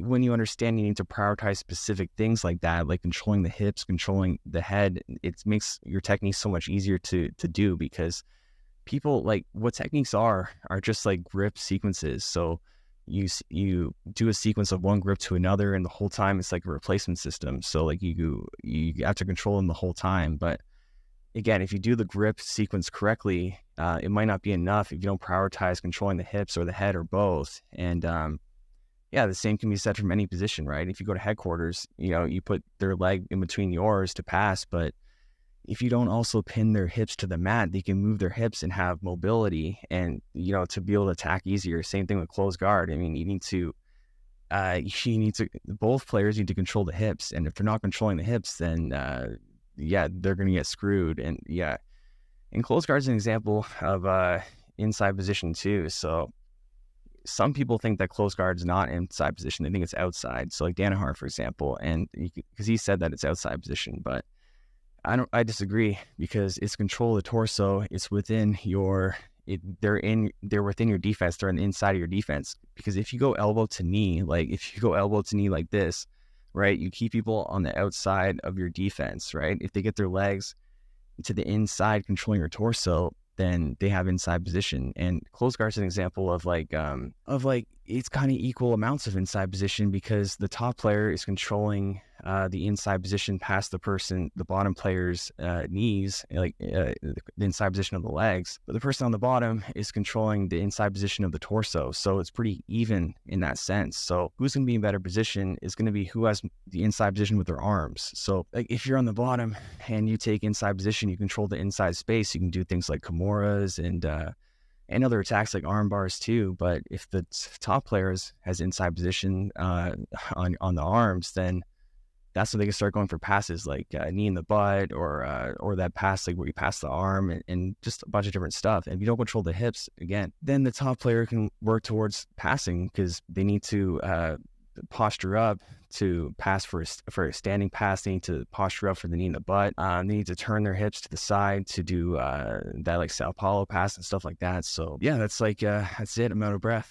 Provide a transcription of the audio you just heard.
when you understand you need to prioritize specific things like that, like controlling the hips, controlling the head, it makes your technique so much easier to do, because people, like, what techniques are just like grip sequences. So you do a sequence of one grip to another, and the whole time it's like a replacement system. So like you have to control them the whole time. But again, if you do the grip sequence correctly, it might not be enough if you don't prioritize controlling the hips or the head or both. And yeah, the same can be said from any position, right? If you go to headquarters, you put their leg in between yours to pass, but if you don't also pin their hips to the mat, they can move their hips and have mobility, and to be able to attack easier. Same thing with closed guard. I mean, both players need to control the hips, and if they're not controlling the hips, then yeah, they're going to get screwed. And yeah, and closed guard is an example of inside position too. So some people think that closed guard is not inside position; they think it's outside. So like Danaher, for example, and because he said that it's outside position, but I disagree, because it's control of the torso. It's within they're within your defense. They're on the inside of your defense. Because if you go elbow to knee like this, right, you keep people on the outside of your defense, right? If they get their legs to the inside controlling your torso, then they have inside position. And closed guard is an example of it's kind of equal amounts of inside position, because the top player is controlling the inside position past the bottom player's knees, the inside position of the legs. But the person on the bottom is controlling the inside position of the torso. So it's pretty even in that sense. So who's going to be in better position is going to be who has the inside position with their arms. So like if you're on the bottom and you take inside position, you control the inside space. You can do things like Kimuras and other attacks like arm bars too. But if the top player has inside position on the arms, then that's when they can start going for passes like knee in the butt, or that pass like where you pass the arm, and just a bunch of different stuff. And if you don't control the hips, again, then the top player can work towards passing, because they need to posture up to pass for a standing pass. They need to posture up for the knee in the butt. They need to turn their hips to the side to do that like Sao Paulo pass and stuff like that. So yeah, that's it. I'm out of breath.